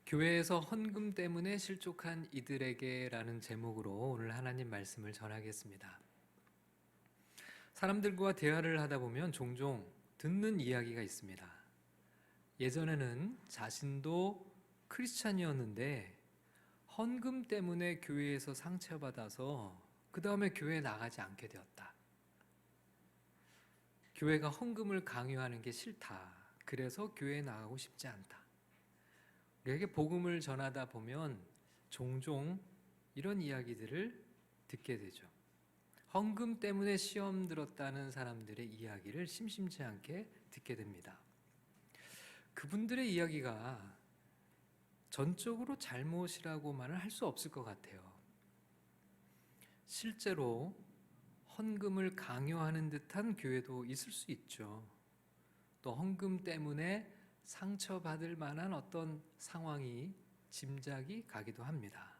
교회에서 헌금 때문에 실족한 이들에게라는 제목으로 오늘 하나님 말씀을 전하겠습니다. 사람들과 대화를 하다 보면 종종 듣는 이야기가 있습니다. 예전에는 자신도 크리스찬이었는데 헌금 때문에 교회에서 상처받아서 그 다음에 교회에 나가지 않게 되었다. 교회가 헌금을 강요하는 게 싫다. 그래서 교회에 나가고 싶지 않다. 우리에게 복음을 전하다 보면 종종 이런 이야기들을 듣게 되죠. 헌금 때문에 시험 들었다는 사람들의 이야기를 심심치 않게 듣게 됩니다. 그분들의 이야기가 전적으로 잘못이라고만은 할 수 없을 것 같아요. 실제로 헌금을 강요하는 듯한 교회도 있을 수 있죠. 또 헌금 때문에 상처받을 만한 어떤 상황이 짐작이 가기도 합니다.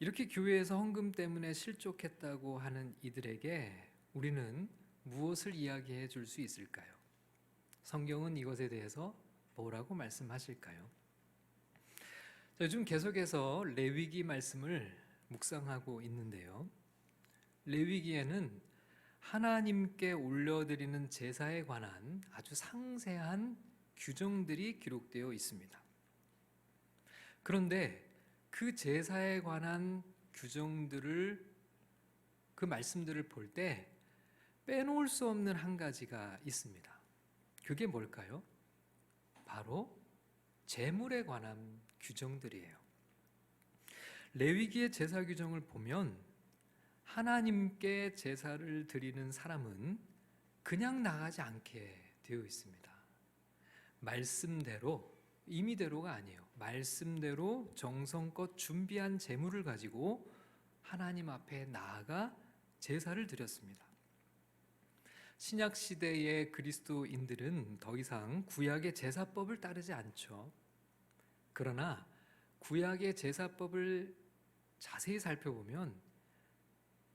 이렇게 교회에서 헌금 때문에 실족했다고 하는 이들에게 우리는 무엇을 이야기해 줄 수 있을까요? 성경은 이것에 대해서 뭐라고 말씀하실까요? 요즘 계속해서 레위기 말씀을 묵상하고 있는데요. 레위기에는 하나님께 올려드리는 제사에 관한 아주 상세한 규정들이 기록되어 있습니다. 그런데 그 제사에 관한 규정들을, 그 말씀들을 볼 때 빼놓을 수 없는 한 가지가 있습니다. 그게 뭘까요? 바로 제물에 관한 규정들이에요. 레위기의 제사 규정을 보면 하나님께 제사를 드리는 사람은 그냥 나가지 않게 되어 있습니다. 말씀대로, 임의대로가 아니에요. 말씀대로 정성껏 준비한 제물을 가지고 하나님 앞에 나아가 제사를 드렸습니다. 신약 시대의 그리스도인들은 더 이상 구약의 제사법을 따르지 않죠. 그러나 구약의 제사법을 자세히 살펴보면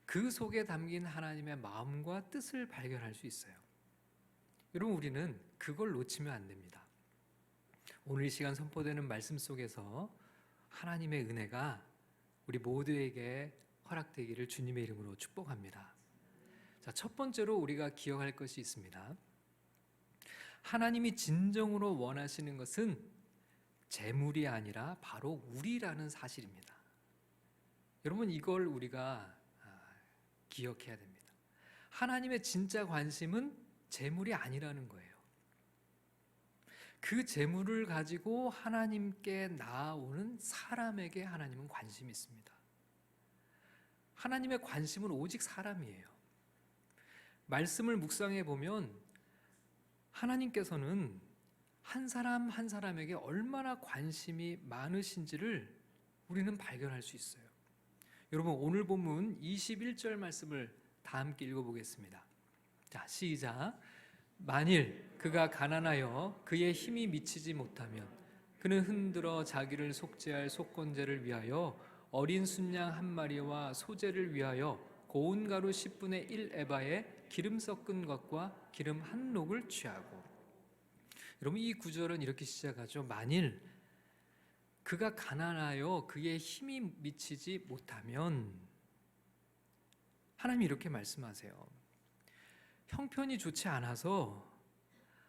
그 속에 담긴 하나님의 마음과 뜻을 발견할 수 있어요. 여러분, 우리는 그걸 놓치면 안 됩니다. 오늘 이 시간 선포되는 말씀 속에서 하나님의 은혜가 우리 모두에게 허락되기를 주님의 이름으로 축복합니다. 자, 첫 번째로 우리가 기억할 것이 있습니다. 하나님이 진정으로 원하시는 것은 재물이 아니라 바로 우리라는 사실입니다. 여러분, 이걸 우리가 기억해야 됩니다. 하나님의 진짜 관심은 재물이 아니라는 거예요. 그 재물을 가지고 하나님께 나아오는 사람에게 하나님은 관심이 있습니다. 하나님의 관심은 오직 사람이에요. 말씀을 묵상해 보면 하나님께서는 한 사람 한 사람에게 얼마나 관심이 많으신지를 우리는 발견할 수 있어요. 여러분, 오늘 본문 21절 말씀을 다 함께 읽어보겠습니다. 자, 시작. 만일 그가 가난하여 그의 힘이 미치지 못하면 그는 흔들어 자기를 속죄할 속건제를 위하여 어린 순양 한 마리와 소제를 위하여 고운 가루 10분의 1 에바에 기름 섞은 것과 기름 한 녹을 취하고. 여러분, 이 구절은 이렇게 시작하죠. 만일 그가 가난하여 그의 힘이 미치지 못하면, 하나님이 이렇게 말씀하세요. 형편이 좋지 않아서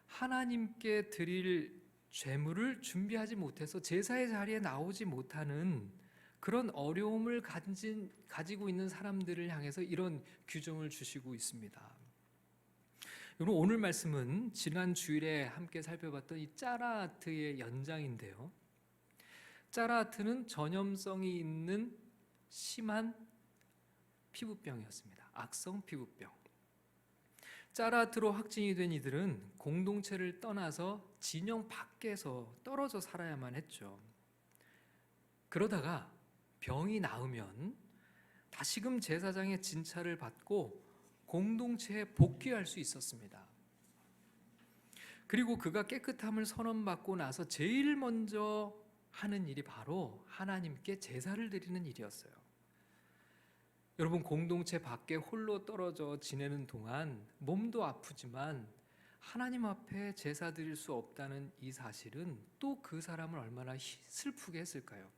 하나님께 드릴 제물을 준비하지 못해서 제사의 자리에 나오지 못하는 그런 어려움을 가지고 있는 사람들을 향해서 이런 규정을 주시고 있습니다. 여러분, 오늘 말씀은 지난 주일에 함께 살펴봤던 이 짜라아트의 연장인데요. 짜라아트는 전염성이 있는 심한 피부병이었습니다. 악성 피부병. 짜라아트로 확진이 된 이들은 공동체를 떠나서 진영 밖에서 떨어져 살아야만 했죠. 그러다가 병이 나으면 다시금 제사장의 진찰을 받고 공동체에 복귀할 수 있었습니다. 그리고 그가 깨끗함을 선언받고 나서 제일 먼저 하는 일이 바로 하나님께 제사를 드리는 일이었어요. 여러분, 공동체 밖에 홀로 떨어져 지내는 동안 몸도 아프지만 하나님 앞에 제사 드릴 수 없다는 이 사실은 또 그 사람을 얼마나 슬프게 했을까요?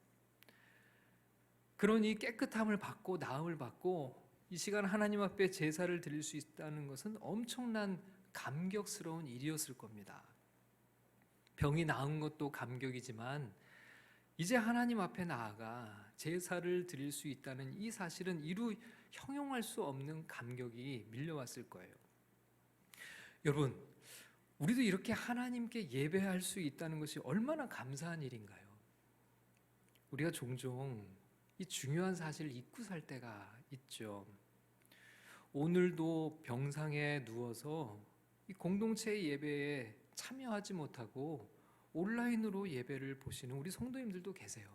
그러니 깨끗함을 받고 나음을 받고 이 시간 하나님 앞에 제사를 드릴 수 있다는 것은 엄청난 감격스러운 일이었을 겁니다. 병이 나은 것도 감격이지만 이제 하나님 앞에 나아가 제사를 드릴 수 있다는 이 사실은 이루 형용할 수 없는 감격이 밀려왔을 거예요. 여러분, 우리도 이렇게 하나님께 예배할 수 있다는 것이 얼마나 감사한 일인가요? 우리가 종종 이 중요한 사실을 잊고 살 때가 있죠. 오늘도 병상에 누워서 이 공동체 예배에 참여하지 못하고 온라인으로 예배를 보시는 우리 성도님들도 계세요.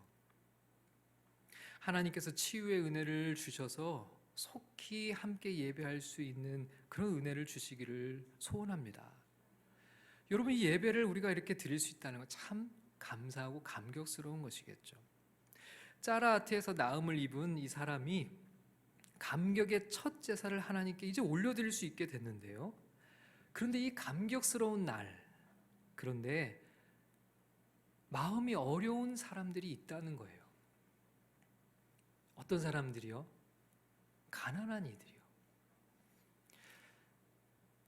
하나님께서 치유의 은혜를 주셔서 속히 함께 예배할 수 있는 그런 은혜를 주시기를 소원합니다. 여러분, 이 예배를 우리가 이렇게 드릴 수 있다는 건 참 감사하고 감격스러운 것이겠죠. 짜라아트에서 나음을 입은 이 사람이 감격의 첫 제사를 하나님께 이제 올려드릴 수 있게 됐는데요. 그런데 이 감격스러운 날, 그런데 마음이 어려운 사람들이 있다는 거예요. 어떤 사람들이요? 가난한 이들이요.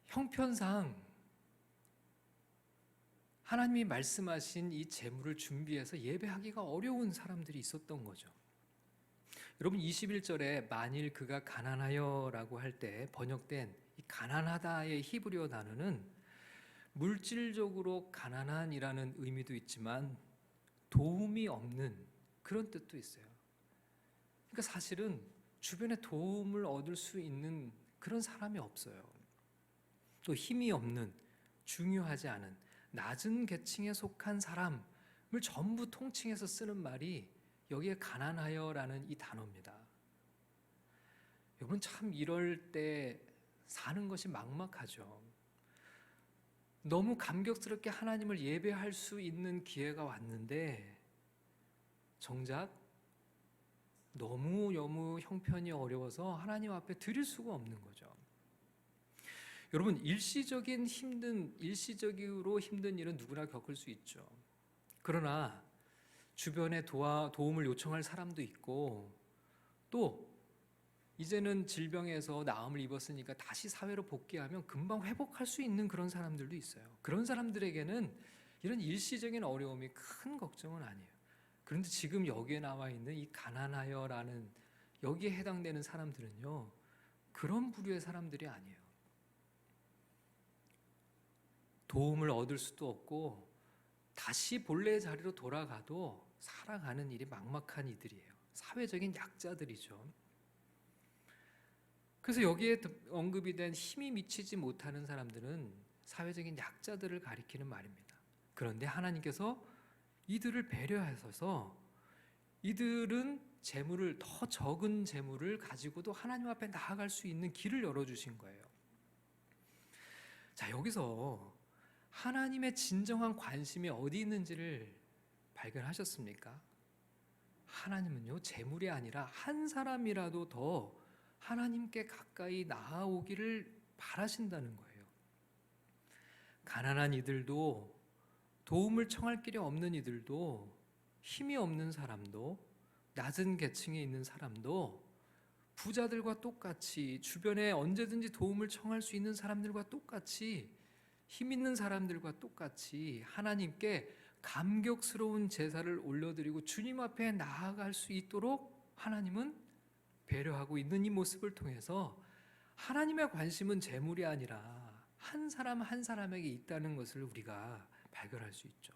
형편상 하나님이 말씀하신 이 제물을 준비해서 예배하기가 어려운 사람들이 있었던 거죠. 여러분, 21절에 만일 그가 가난하여라고 할 때 번역된 이 가난하다의 히브리어 단어는 물질적으로 가난한이라는 의미도 있지만 도움이 없는 그런 뜻도 있어요. 그러니까 사실은 주변에 도움을 얻을 수 있는 그런 사람이 없어요. 또 힘이 없는, 중요하지 않은 낮은 계층에 속한 사람을 전부 통칭해서 쓰는 말이 여기에 가난하여라는 이 단어입니다. 여러분, 참 이럴 때 사는 것이 막막하죠. 너무 감격스럽게 하나님을 예배할 수 있는 기회가 왔는데 정작 너무 형편이 어려워서 하나님 앞에 드릴 수가 없는 거죠. 여러분, 일시적으로 힘든 일은 누구나 겪을 수 있죠. 그러나 주변에 도움을 요청할 사람도 있고, 또 이제는 질병에서 나음을 입었으니까 다시 사회로 복귀하면 금방 회복할 수 있는 그런 사람들도 있어요. 그런 사람들에게는 이런 일시적인 어려움이 큰 걱정은 아니에요. 그런데 지금 여기에 나와 있는 이 가난하여라는 여기에 해당되는 사람들은요, 그런 부류의 사람들이 아니에요. 도움을 얻을 수도 없고 다시 본래의 자리로 돌아가도 살아가는 일이 막막한 이들이에요. 사회적인 약자들이죠. 그래서 여기에 언급이 된 힘이 미치지 못하는 사람들은 사회적인 약자들을 가리키는 말입니다. 그런데 하나님께서 이들을 배려하셔서 이들은 재물을, 더 적은 재물을 가지고도 하나님 앞에 나아갈 수 있는 길을 열어주신 거예요. 자, 여기서 하나님의 진정한 관심이 어디 있는지를 발견하셨습니까? 하나님은요, 재물이 아니라 한 사람이라도 더 하나님께 가까이 나아오기를 바라신다는 거예요. 가난한 이들도, 도움을 청할 길이 없는 이들도, 힘이 없는 사람도, 낮은 계층에 있는 사람도 부자들과 똑같이, 주변에 언제든지 도움을 청할 수 있는 사람들과 똑같이, 힘 있는 사람들과 똑같이 하나님께 감격스러운 제사를 올려드리고 주님 앞에 나아갈 수 있도록 하나님은 배려하고 있는 이 모습을 통해서 하나님의 관심은 재물이 아니라 한 사람 한 사람에게 있다는 것을 우리가 발견할 수 있죠.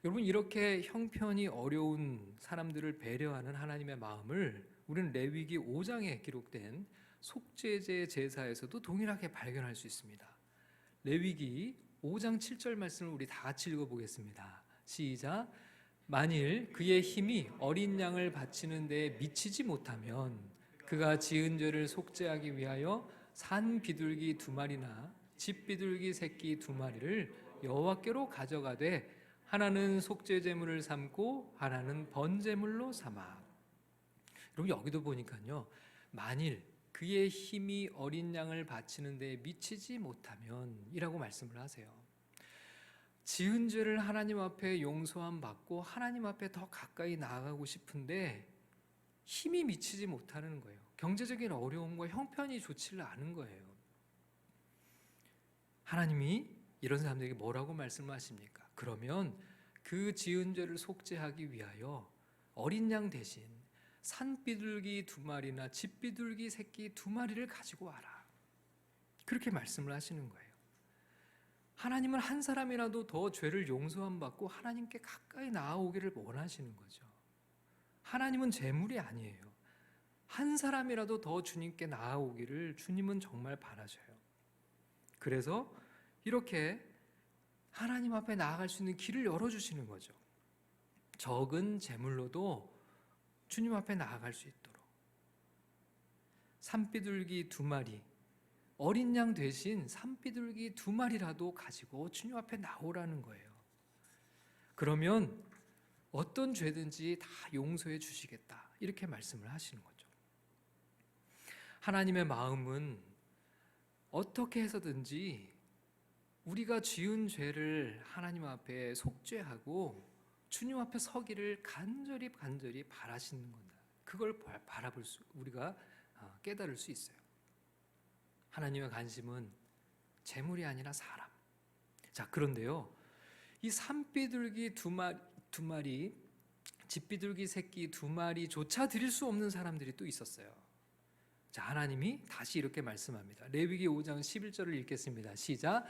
여러분, 이렇게 형편이 어려운 사람들을 배려하는 하나님의 마음을 우리는 레위기 5장에 기록된 속죄제 제사에서도 동일하게 발견할 수 있습니다. 레위기 5장 7절 말씀을 우리 다 같이 읽어보겠습니다. 시작. 만일 그의 힘이 어린 양을 바치는 데에 미치지 못하면 그가 지은 죄를 속죄하기 위하여 산 비둘기 2마리나 집 비둘기 새끼 2마리를 여호와께로 가져가되 하나는 속죄 제물을 삼고 하나는 번제물로 삼아. 여러분, 여기도 보니까요, 만일 그의 힘이 어린 양을 바치는 데 미치지 못하면 이라고 말씀을 하세요. 지은 죄를 하나님 앞에 용서함 받고 하나님 앞에 더 가까이 나아가고 싶은데 힘이 미치지 못하는 거예요. 경제적인 어려움과 형편이 좋지를 않은 거예요. 하나님이 이런 사람들에게 뭐라고 말씀하십니까? 그러면 그 지은 죄를 속죄하기 위하여 어린 양 대신 산비둘기 2마리나 집비둘기 새끼 2마리를 가지고 와라. 그렇게 말씀을 하시는 거예요. 하나님은 한 사람이라도 더 죄를 용서함 받고 하나님께 가까이 나아오기를 원하시는 거죠. 하나님은 재물이 아니에요. 한 사람이라도 더 주님께 나아오기를 주님은 정말 바라셔요. 그래서 이렇게 하나님 앞에 나아갈 수 있는 길을 열어주시는 거죠. 적은 재물로도 주님 앞에 나아갈 수 있도록. 산비둘기 2마리, 어린 양 대신 산비둘기 2마리라도 가지고 주님 앞에 나오라는 거예요. 그러면 어떤 죄든지 다 용서해 주시겠다, 이렇게 말씀을 하시는 거죠. 하나님의 마음은 어떻게 해서든지 우리가 지은 죄를 하나님 앞에 속죄하고 주님 앞에 서기를 간절히 바라시는 겁니다. 그걸 바라볼 수, 우리가 깨달을 수 있어요. 하나님의 관심은 재물이 아니라 사람. 자, 그런데요, 이 산비둘기 2마리, 집비둘기 새끼 2마리조차 드릴 수 없는 사람들이 또 있었어요. 자, 하나님이 다시 이렇게 말씀합니다. 레위기 5장 11절을 읽겠습니다. 시작.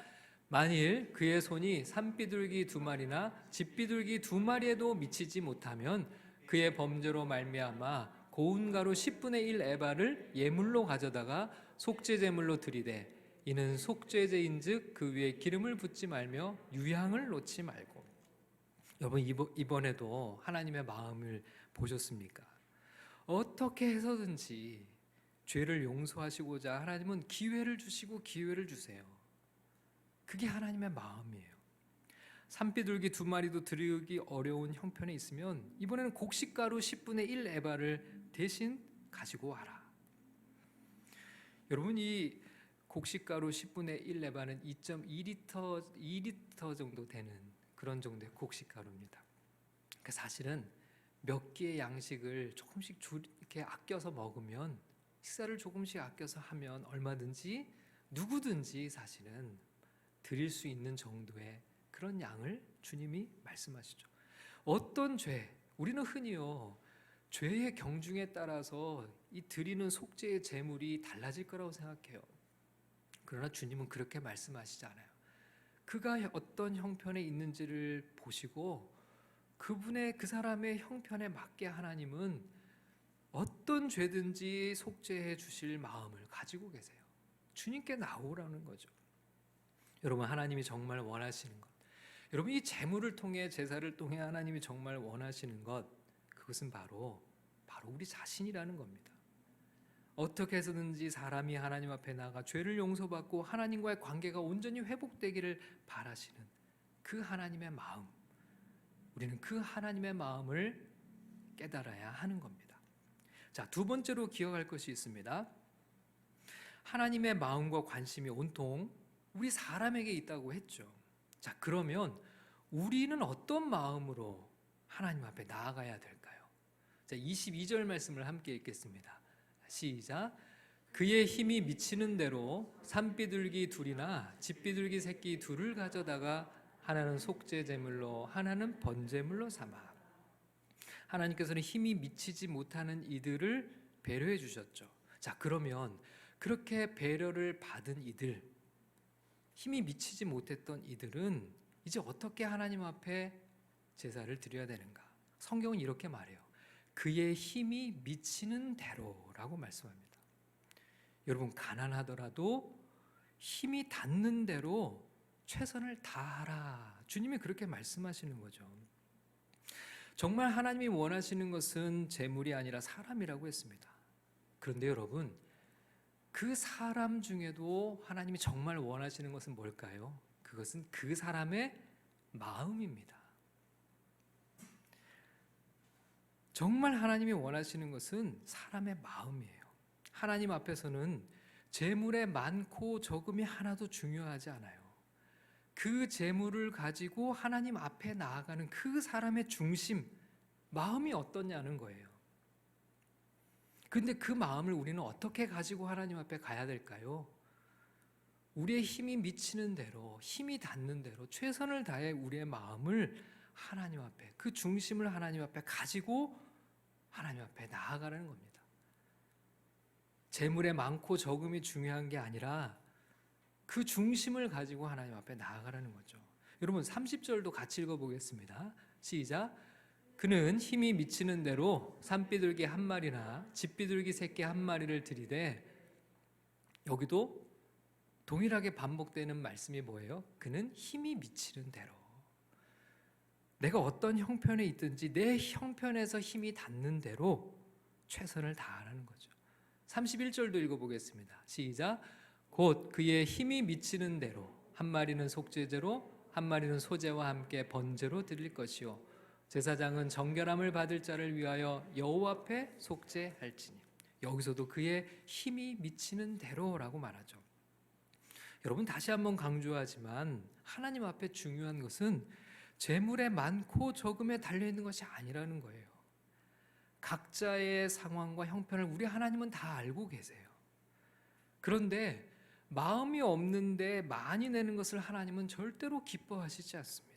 만일 그의 손이 산비둘기 2마리나 집비둘기 2마리에도 미치지 못하면 그의 범죄로 말미암아 고운 가루 10분의 1 에바를 예물로 가져다가 속죄제물로 드리되 이는 속죄제인즉 그 위에 기름을 붓지 말며 유향을 놓지 말고. 여러분, 이번에도 하나님의 마음을 보셨습니까? 어떻게 해서든지 죄를 용서하시고자 하나님은 기회를 주시고 기회를 주세요. 그게 하나님의 마음이에요. 산비둘기 2마리도 드리기 어려운 형편에 있으면 이번에는 곡식가루 10분의 1 에바를 대신 가지고 와라. 여러분, 이 곡식가루 10분의 1 에바는 2.2리터 정도 되는 그런 정도의 곡식가루입니다. 그러니까 사실은 몇 개의 양식을 조금씩 이렇게 아껴서 먹으면, 식사를 조금씩 아껴서 하면 얼마든지 누구든지 사실은 드릴 수 있는 정도의 그런 양을 주님이 말씀하시죠. 어떤 죄, 우리는 흔히요 죄의 경중에 따라서 이 드리는 속죄의 제물이 달라질 거라고 생각해요. 그러나 주님은 그렇게 말씀하시지 않아요. 그가 어떤 형편에 있는지를 보시고 그분의, 그 사람의 형편에 맞게 하나님은 어떤 죄든지 속죄해 주실 마음을 가지고 계세요. 주님께 나오라는 거죠. 여러분, 하나님이 정말 원하시는 것, 여러분 이 제물을 통해, 제사를 통해 하나님이 정말 원하시는 것, 그것은 바로 우리 자신이라는 겁니다. 어떻게 해서든지 사람이 하나님 앞에 나가 죄를 용서받고 하나님과의 관계가 온전히 회복되기를 바라시는 그 하나님의 마음, 우리는 그 하나님의 마음을 깨달아야 하는 겁니다. 자, 2번째로 기억할 것이 있습니다. 하나님의 마음과 관심이 온통 우리 사람에게 있다고 했죠. 자, 그러면 우리는 어떤 마음으로 하나님 앞에 나아가야 될까요? 자, 22절 말씀을 함께 읽겠습니다. 시작. 그의 힘이 미치는 대로 산비둘기 2이나 집비둘기 새끼 2를 가져다가 하나는 속죄제물로 하나는 번제물로 삼아. 하나님께서는 힘이 미치지 못하는 이들을 배려해 주셨죠. 자, 그러면 그렇게 배려를 받은 이들, 힘이 미치지 못했던 이들은 이제 어떻게 하나님 앞에 제사를 드려야 되는가? 성경은 이렇게 말해요. 그의 힘이 미치는 대로라고 말씀합니다. 여러분, 가난하더라도 힘이 닿는 대로 최선을 다하라. 주님이 그렇게 말씀하시는 거죠. 정말 하나님이 원하시는 것은 재물이 아니라 사람이라고 했습니다. 그런데 여러분, 그 사람 중에도 하나님이 정말 원하시는 것은 뭘까요? 그것은 그 사람의 마음입니다. 정말 하나님이 원하시는 것은 사람의 마음이에요. 하나님 앞에서는 재물의 많고 적음이 하나도 중요하지 않아요. 그 재물을 가지고 하나님 앞에 나아가는 그 사람의 중심, 마음이 어떠냐는 거예요. 근데 그 마음을 우리는 어떻게 가지고 하나님 앞에 가야 될까요? 우리의 힘이 미치는 대로, 힘이 닿는 대로 최선을 다해 우리의 마음을 하나님 앞에, 그 중심을 하나님 앞에 가지고 하나님 앞에 나아가라는 겁니다. 재물의 많고 적음이 중요한 게 아니라 그 중심을 가지고 하나님 앞에 나아가라는 거죠. 여러분 30절도 같이 읽어보겠습니다. 시작. 그는 힘이 미치는 대로 산비둘기 한 마리나 집비둘기 새끼 한 마리를 들이되, 여기도 동일하게 반복되는 말씀이 뭐예요? 그는 힘이 미치는 대로. 내가 어떤 형편에 있든지 내 형편에서 힘이 닿는 대로 최선을 다하라는 거죠. 31절도 읽어보겠습니다. 시작. 곧 그의 힘이 미치는 대로 한 마리는 속죄제로 한 마리는 소제와 함께 번제로 드릴 것이요 제사장은 정결함을 받을 자를 위하여 여호와 앞에 속죄할지니. 여기서도 그의 힘이 미치는 대로라고 말하죠. 여러분 다시 한번 강조하지만 하나님 앞에 중요한 것은 재물의 많고 적음에 달려있는 것이 아니라는 거예요. 각자의 상황과 형편을 우리 하나님은 다 알고 계세요. 그런데 마음이 없는데 많이 내는 것을 하나님은 절대로 기뻐하시지 않습니다.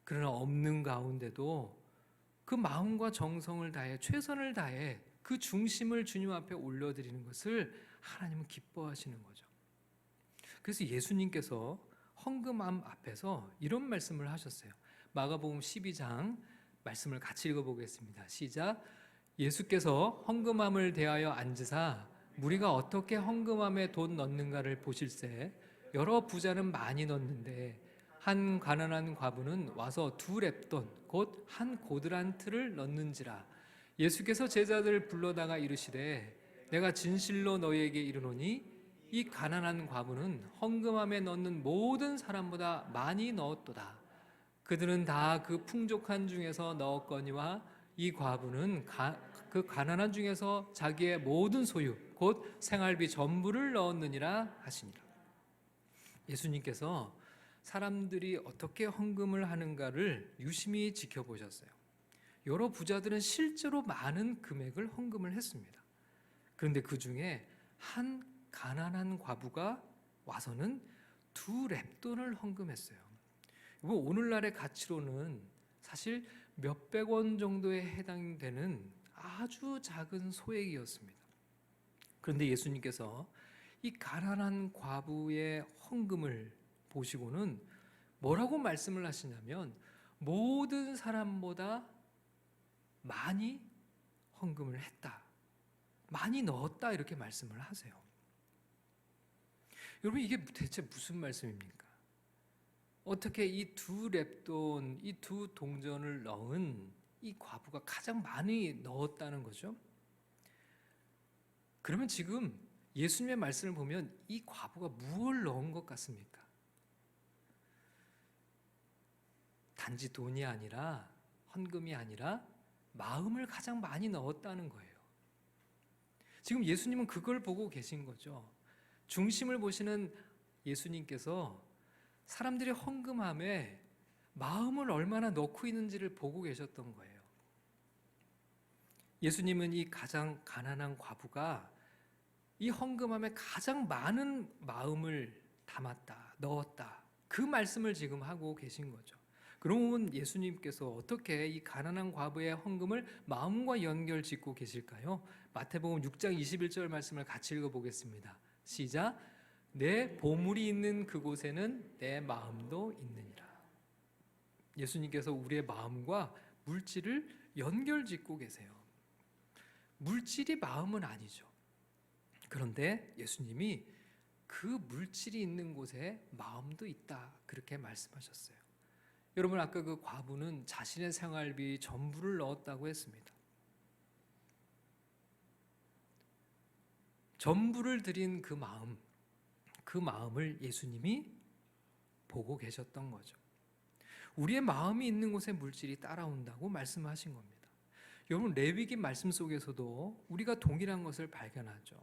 그러나 없는 가운데도 그 마음과 정성을 다해 최선을 다해 그 중심을 주님 앞에 올려드리는 것을 하나님은 기뻐하시는 거죠. 그래서 예수님께서 헌금함 앞에서 이런 말씀을 하셨어요. 마가복음 12장 말씀을 같이 읽어보겠습니다. 시작. 예수께서 헌금함을 대하여 앉으사 무리가 어떻게 헌금함에 돈 넣는가를 보실세 여러 부자는 많이 넣는데 한 가난한 과부는 와서 2렙돈 곧 한 고드란트를 넣는지라. 예수께서 제자들을 불러다가 이르시되 내가 진실로 너희에게 이르노니 이 가난한 과부는 헌금함에 넣는 모든 사람보다 많이 넣었도다. 그들은 다 그 풍족한 중에서 넣었거니와 이 과부는 그 가난한 중에서 자기의 모든 소유 곧 생활비 전부를 넣었느니라 하시니라. 예수님께서 사람들이 어떻게 헌금을 하는가를 유심히 지켜보셨어요. 여러 부자들은 실제로 많은 금액을 헌금을 했습니다. 그런데 그 중에 한 가난한 과부가 와서는 2렙돈을 헌금했어요. 이거 오늘날의 가치로는 사실 몇백 원 정도에 해당되는 아주 작은 소액이었습니다. 그런데 예수님께서 이 가난한 과부의 헌금을 보시고는 뭐라고 말씀을 하시냐면 모든 사람보다 많이 헌금을 했다, 많이 넣었다, 이렇게 말씀을 하세요. 여러분 이게 대체 무슨 말씀입니까? 어떻게 이 2렙돈, 이 2동전을 넣은 이 과부가 가장 많이 넣었다는 거죠? 그러면 지금 예수님의 말씀을 보면 이 과부가 무엇을 넣은 것 같습니까? 단지 돈이 아니라, 헌금이 아니라 마음을 가장 많이 넣었다는 거예요. 지금 예수님은 그걸 보고 계신 거죠. 중심을 보시는 예수님께서 사람들이 헌금함에 마음을 얼마나 넣고 있는지를 보고 계셨던 거예요. 예수님은 이 가장 가난한 과부가 이 헌금함에 가장 많은 마음을 담았다, 넣었다, 그 말씀을 지금 하고 계신 거죠. 그러면 예수님께서 어떻게 이 가난한 과부의 헌금을 마음과 연결 짓고 계실까요? 마태복음 6장 21절 말씀을 같이 읽어보겠습니다. 시작. 내 보물이 있는 그곳에는 내 마음도 있느니라. 예수님께서 우리의 마음과 물질을 연결짓고 계세요. 물질이 마음은 아니죠. 그런데 예수님이 그 물질이 있는 곳에 마음도 있다, 그렇게 말씀하셨어요. 여러분 아까 그 과부는 자신의 생활비 전부를 넣었다고 했습니다. 전부를 드린 그 마음을 예수님이 보고 계셨던 거죠. 우리의 마음이 있는 곳에 물질이 따라온다고 말씀하신 겁니다. 여러분, 레위기 말씀 속에서도 우리가 동일한 것을 발견하죠.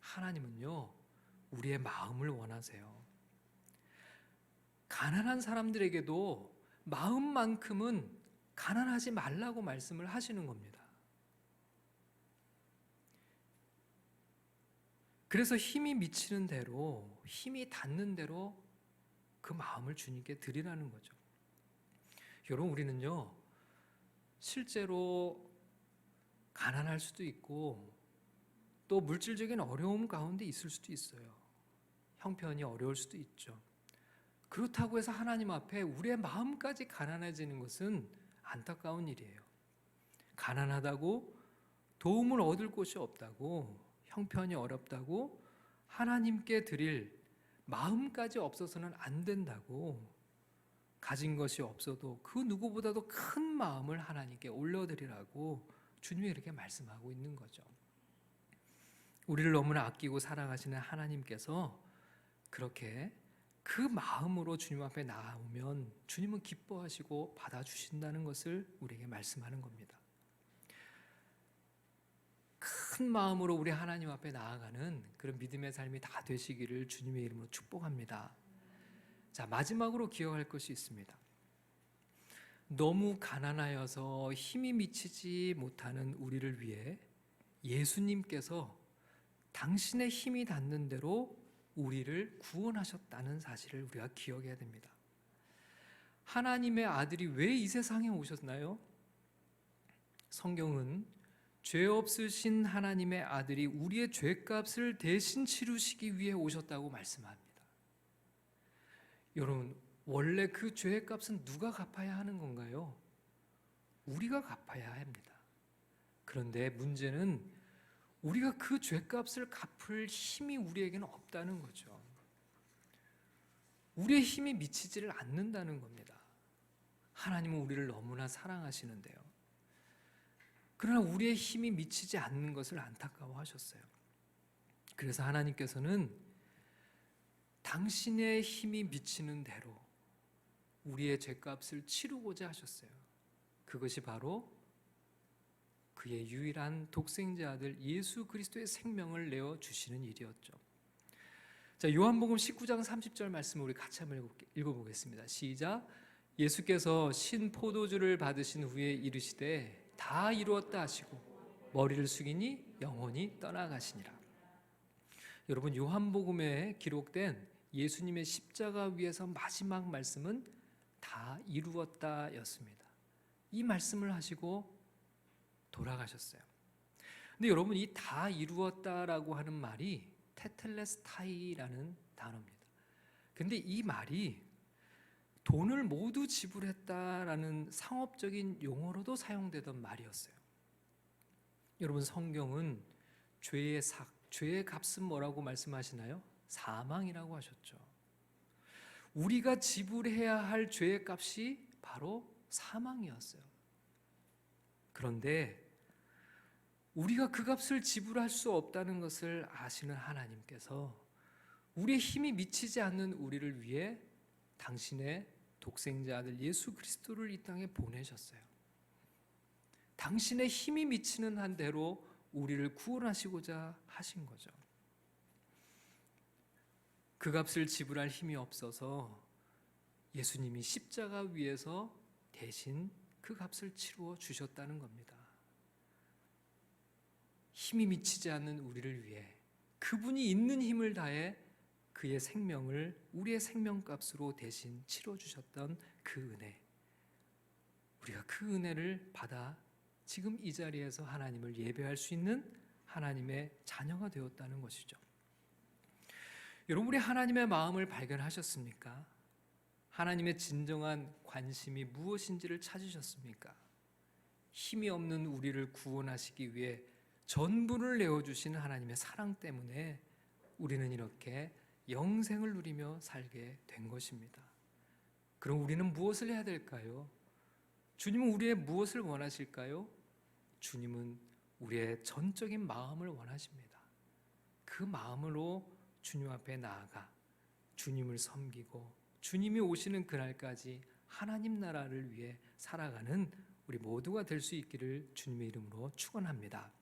하나님은요, 우리의 마음을 원하세요. 가난한 사람들에게도 마음만큼은 가난하지 말라고 말씀을 하시는 겁니다. 그래서 힘이 미치는 대로, 힘이 닿는 대로 그 마음을 주님께 드리라는 거죠. 여러분, 우리는요, 실제로 가난할 수도 있고 또 물질적인 어려움 가운데 있을 수도 있어요. 형편이 어려울 수도 있죠. 그렇다고 해서 하나님 앞에 우리의 마음까지 가난해지는 것은 안타까운 일이에요. 가난하다고 도움을 얻을 곳이 없다고, 형편이 어렵다고 하나님께 드릴 마음까지 없어서는 안 된다고, 가진 것이 없어도 그 누구보다도 큰 마음을 하나님께 올려드리라고 주님이 이렇게 말씀하고 있는 거죠. 우리를 너무나 아끼고 사랑하시는 하나님께서 그렇게 그 마음으로 주님 앞에 나오면 주님은 기뻐하시고 받아주신다는 것을 우리에게 말씀하는 겁니다. 큰 마음으로 우리 하나님 앞에 나아가는 그런 믿음의 삶이 다 되시기를 주님의 이름으로 축복합니다. 자, 마지막으로 기억할 것이 있습니다. 너무 가난하여서 힘이 미치지 못하는 우리를 위해 예수님께서 당신의 힘이 닿는 대로 우리를 구원하셨다는 사실을 우리가 기억해야 됩니다. 하나님의 아들이 왜 이 세상에 오셨나요? 성경은 죄 없으신 하나님의 아들이 우리의 죄값을 대신 치르시기 위해 오셨다고 말씀합니다. 여러분, 원래 그 죄의 값은 누가 갚아야 하는 건가요? 우리가 갚아야 합니다. 그런데 문제는 우리가 그 죄값을 갚을 힘이 우리에게는 없다는 거죠. 우리의 힘이 미치지를 않는다는 겁니다. 하나님은 우리를 너무나 사랑하시는데요. 그러나 우리의 힘이 미치지 않는 것을 안타까워하셨어요. 그래서 하나님께서는 당신의 힘이 미치는 대로 우리의 죄값을 치르고자 하셨어요. 그것이 바로 그의 유일한 독생자 아들 예수 그리스도의 생명을 내어 주시는 일이었죠. 자, 요한복음 19장 30절 말씀을 우리 같이 한번 읽어보겠습니다. 시작. 예수께서 신 포도주를 받으신 후에 이르시되 다 이루었다 하시고 머리를 숙이니 영원히 떠나가시니라. 여러분, 요한복음에 기록된 예수님의 십자가 위에서 마지막 말씀은 다 이루었다 였습니다. 이 말씀을 하시고 돌아가셨어요. 근데 여러분, 이 다 이루었다라고 하는 말이 테텔레스타이라는 단어입니다. 근데 이 말이 돈을 모두 지불했다라는 상업적인 용어로도 사용되던 말이었어요. 여러분, 성경은 죄의 값은 뭐라고 말씀하시나요? 사망이라고 하셨죠. 우리가 지불해야 할 죄의 값이 바로 사망이었어요. 그런데 우리가 그 값을 지불할 수 없다는 것을 아시는 하나님께서 우리의 힘이 미치지 않는 우리를 위해 당신의 독생자 아들 예수 그리스도를 이 땅에 보내셨어요. 당신의 힘이 미치는 한 대로 우리를 구원하시고자 하신 거죠. 그 값을 지불할 힘이 없어서 예수님이 십자가 위에서 대신 그 값을 치루어 주셨다는 겁니다. 힘이 미치지 않는 우리를 위해 그분이 있는 힘을 다해 그의 생명을 우리의 생명값으로 대신 치러 주셨던 그 은혜, 우리가 그 은혜를 받아 지금 이 자리에서 하나님을 예배할 수 있는 하나님의 자녀가 되었다는 것이죠. 여러분, 우리 하나님의 마음을 발견하셨습니까? 하나님의 진정한 관심이 무엇인지를 찾으셨습니까? 힘이 없는 우리를 구원하시기 위해 전부를 내어주신 하나님의 사랑 때문에 우리는 이렇게 영생을 누리며 살게 된 것입니다. 그럼 우리는 무엇을 해야 될까요? 주님은 우리의 무엇을 원하실까요? 주님은 우리의 전적인 마음을 원하십니다. 그 마음으로 주님 앞에 나아가 주님을 섬기고 주님이 오시는 그날까지 하나님 나라를 위해 살아가는 우리 모두가 될 수 있기를 주님의 이름으로 축원합니다.